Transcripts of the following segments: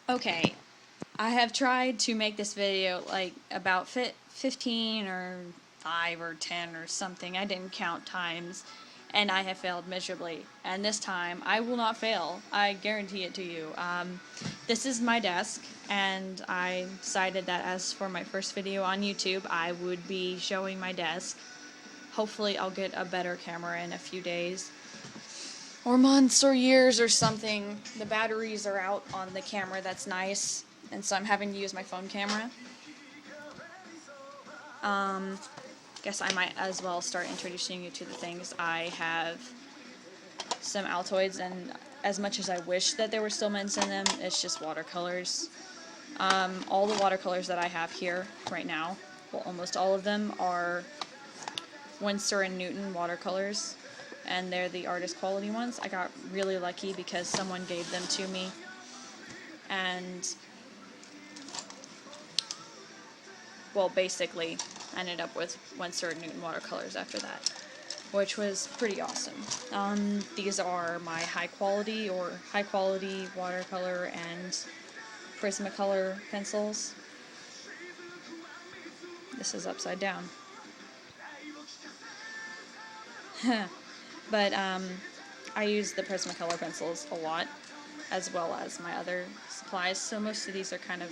Okay, I have tried to make this video like about 15 or 5 or 10 or something. I didn't count times, and I have failed miserably. And this time, I will not fail. I guarantee it to you. This is my desk, and I decided that as for my first video on YouTube, I would be showing my desk. Hopefully, I'll get a better camera in a few days. Or months or years or something. The batteries are out on the camera, that's nice. And so I'm having to use my phone camera. Guess I might as well start introducing you to the things. I have some Altoids, and as much as I wish that there were still mints in them, it's just watercolors. All the watercolors that I have here right now, well, almost all of them are Winsor & Newton watercolors, and they're the artist quality ones. I got really lucky because someone gave them to me, and well, basically ended up with Winsor & Newton watercolors after that, which was pretty awesome. These are my high quality watercolor and Prismacolor pencils. This is upside down. But I use the Prismacolor pencils a lot, as well as my other supplies, so most of these are kind of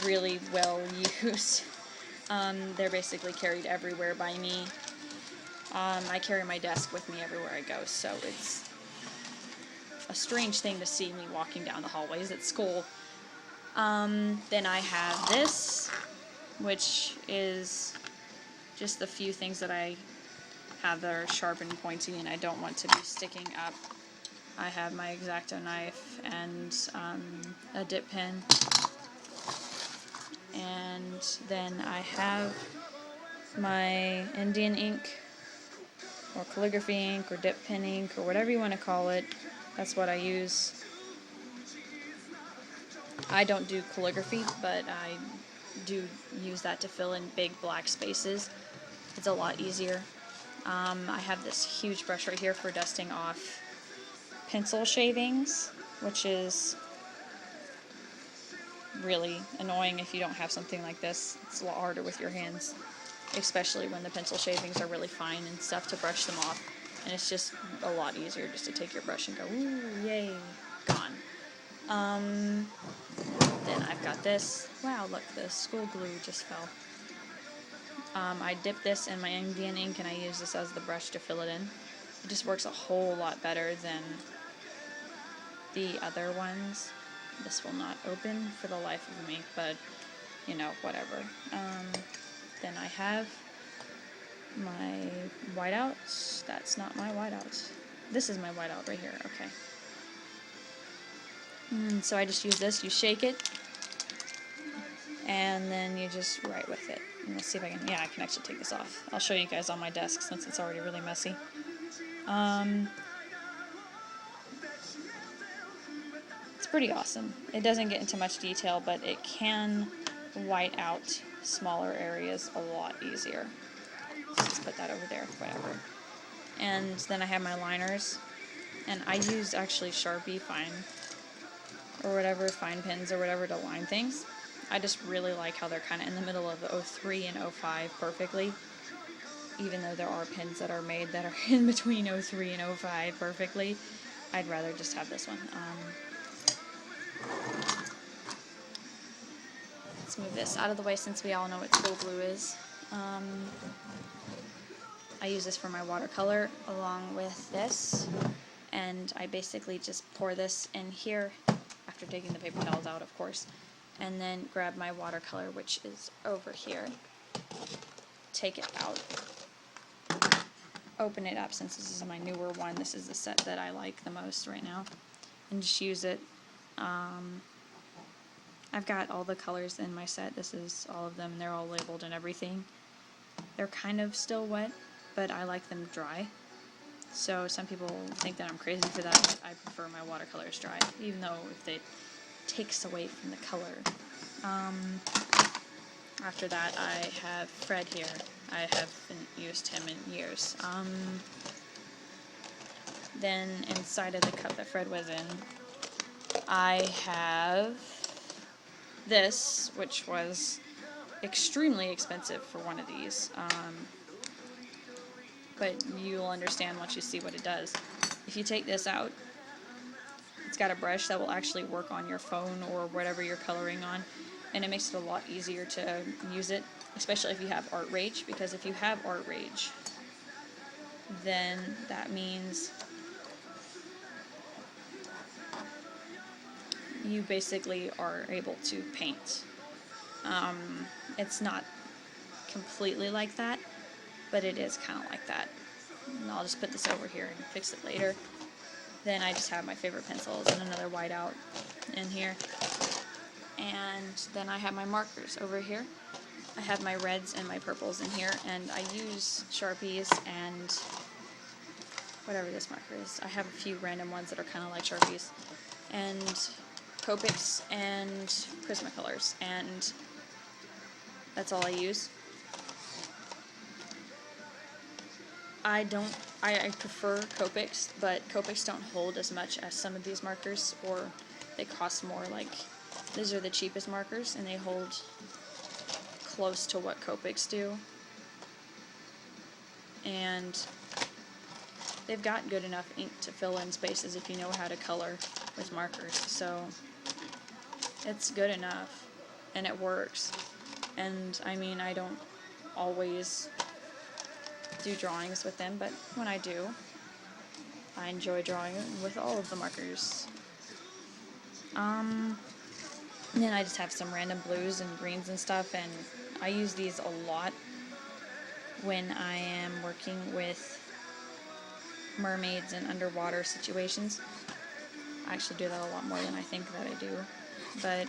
really well used. They're basically carried everywhere by me. I carry my desk with me everywhere I go, so it's a strange thing to see me walking down the hallways at school. Then I have this, which is just the few things that I have that are sharp and pointy and I don't want to be sticking up. I have my X-Acto knife and a dip pen. And then I have my Indian ink, or calligraphy ink, or dip pen ink, or whatever you want to call it. That's what I use. I don't do calligraphy, but I do use that to fill in big black spaces. It's a lot easier. I have this huge brush right here for dusting off pencil shavings, which is really annoying if you don't have something like this. It's a lot harder with your hands, especially when the pencil shavings are really fine and stuff, to brush them off. And it's just a lot easier just to take your brush and go, ooh, yay, gone. Then I've got this. Wow, look, the school glue just fell. I dip this in my Indian ink and I use this as the brush to fill it in. It just works a whole lot better than the other ones. This will not open for the life of me, but, you know, whatever. Then I have my whiteouts. That's not my whiteouts. This is my whiteout right here, okay. So I just use this. You shake it, and then you just write with it. And let's see if I can, yeah, I can actually take this off. I'll show you guys on my desk since it's already really messy. It's pretty awesome. It doesn't get into much detail, but it can white out smaller areas a lot easier. Let's put that over there, whatever. And then I have my liners, and I use actually Sharpie fine pens or whatever to line things. I just really like how they're kind of in the middle of 03 and 05 perfectly, even though there are pens that are made that are in between 03 and 05 perfectly. I'd rather just have this one. Let's move this out of the way since we all know what school glue is. I use this for my watercolor along with this, and I basically just pour this in here after taking the paper towels out, of course, and then grab my watercolor, which is over here, take it out, open it up since this is my newer one. This is the set that I like the most right now, and just use it. I've got all the colors in my set. This is all of them. They're all labeled and everything. They're kind of still wet, but I like them dry. So some people think that I'm crazy for that, but I prefer my watercolors dry, even though if it takes away from the color. After that, I have Fred here. I haven't used him in years. Then inside of the cup that Fred was in, I have this, which was extremely expensive for one of these, but you'll understand once you see what it does. If you take this out, it's got a brush that will actually work on your phone or whatever you're coloring on, and it makes it a lot easier to use it, especially if you have art rage, because if you have art rage, then that means you basically are able to paint. It's not completely like that, but it is kind of like that. And I'll just put this over here and fix it later. Then I just have my favorite pencils and another whiteout in here. And then I have my markers over here. I have my reds and my purples in here, and I use Sharpies and whatever this marker is. I have a few random ones that are kind of like Sharpies, and Copics and Prismacolors, and that's all I use. I prefer Copics, but Copics don't hold as much as some of these markers, or they cost more. Like, these are the cheapest markers, and they hold close to what Copics do. And they've got good enough ink to fill in spaces if you know how to color with markers, so it's good enough, and it works. And I mean, I don't always do drawings with them, but when I do, I enjoy drawing with all of the markers. And then I just have some random blues and greens and stuff, and I use these a lot when I am working with mermaids and underwater situations. I actually do that a lot more than I think that I do, but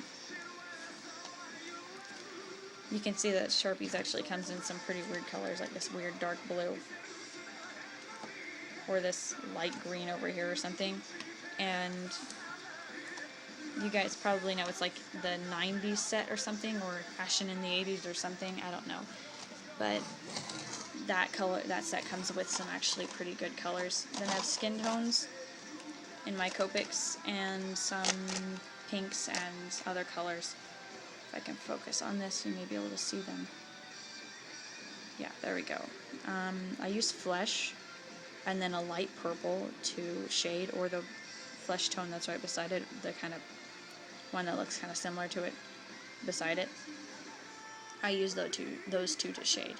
you can see that Sharpies actually comes in some pretty weird colors, like this weird dark blue, or this light green over here or something, and you guys probably know it's like the 90s set or something, or fashion in the 80s or something, I don't know, but that set comes with some actually pretty good colors. Then I have skin tones in my Copics, and some pinks and other colors. If I can focus on this, you may be able to see them. Yeah, there we go. I use Flesh, and then a light purple to shade, or the Flesh tone that's right beside it, the kind of one that looks kind of similar to it beside it. I use those two to shade.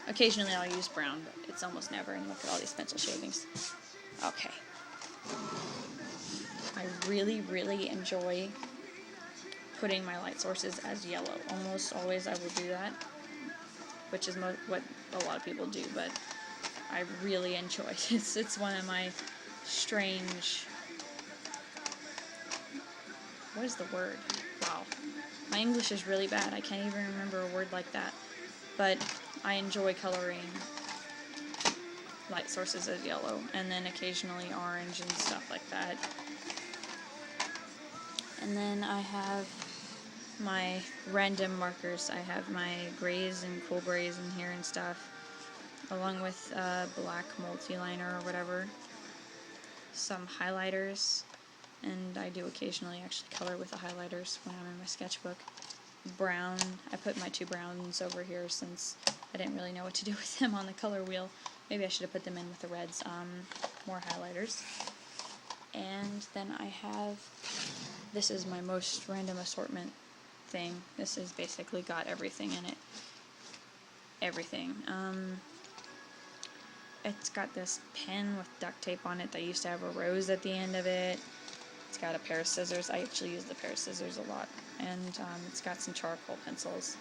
Occasionally I'll use brown, but it's almost never, and look at all these pencil shavings. Okay. I really, really enjoy putting my light sources as yellow. Almost always I will do that, which is what a lot of people do, but I really enjoy it. It's one of my strange... What is the word? Wow. My English is really bad. I can't even remember a word like that. But I enjoy coloring light sources as yellow, and then occasionally orange and stuff like that. And then I have my random markers. I have my grays and cool grays in here and stuff, along with black multi-liner or whatever. Some highlighters, and I do occasionally actually color with the highlighters when I'm in my sketchbook. Brown, I put my two browns over here since I didn't really know what to do with them on the color wheel. Maybe I should have put them in with the reds. More highlighters. And then I have, this is my most random assortment thing. This has basically got everything in it. Everything. It's got this pen with duct tape on it that used to have a rose at the end of it. It's got a pair of scissors. I actually use the pair of scissors a lot. And it's got some charcoal pencils.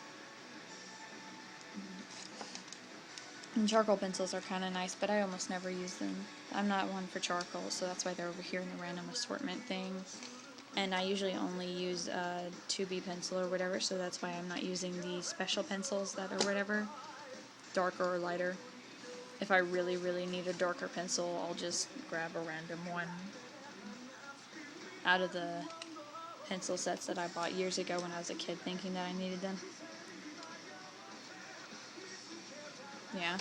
And charcoal pencils are kind of nice, but I almost never use them. I'm not one for charcoal, so that's why they're over here in the random assortment thing. And I usually only use a 2B pencil or whatever, so that's why I'm not using the special pencils that are whatever, darker or lighter. If I really, really need a darker pencil, I'll just grab a random one out of the pencil sets that I bought years ago when I was a kid, thinking that I needed them. Yeah.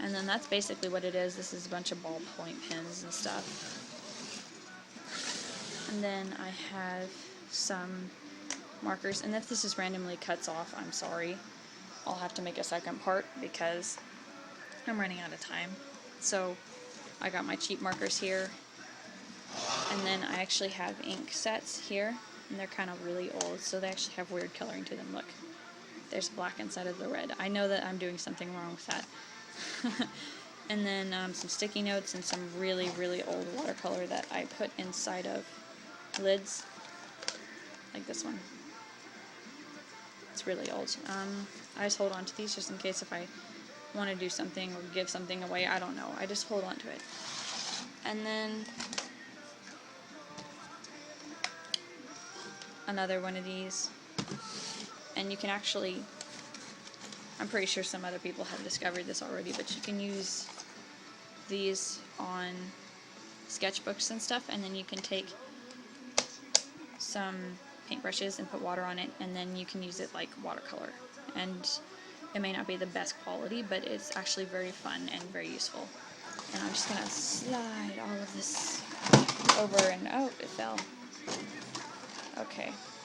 And then that's basically what it is. This is a bunch of ballpoint pens and stuff. And then I have some markers, and if this is randomly cuts off, I'm sorry. I'll have to make a second part because I'm running out of time. So I got my cheap markers here, and then I actually have ink sets here, and they're kind of really old, so they actually have weird coloring to them. Look, there's black inside of the red. I know that I'm doing something wrong with that. And then some sticky notes and some really, really old watercolor that I put inside of lids, like this one. It's really old. I just hold on to these just in case if I want to do something or give something away. I don't know. I just hold on to it. And then another one of these. And you can actually, I'm pretty sure some other people have discovered this already, but you can use these on sketchbooks and stuff, and then you can take some paintbrushes and put water on it, and then you can use it like watercolor. And it may not be the best quality, but it's actually very fun and very useful. And I'm just gonna slide all of this over, and oh, it fell. Okay.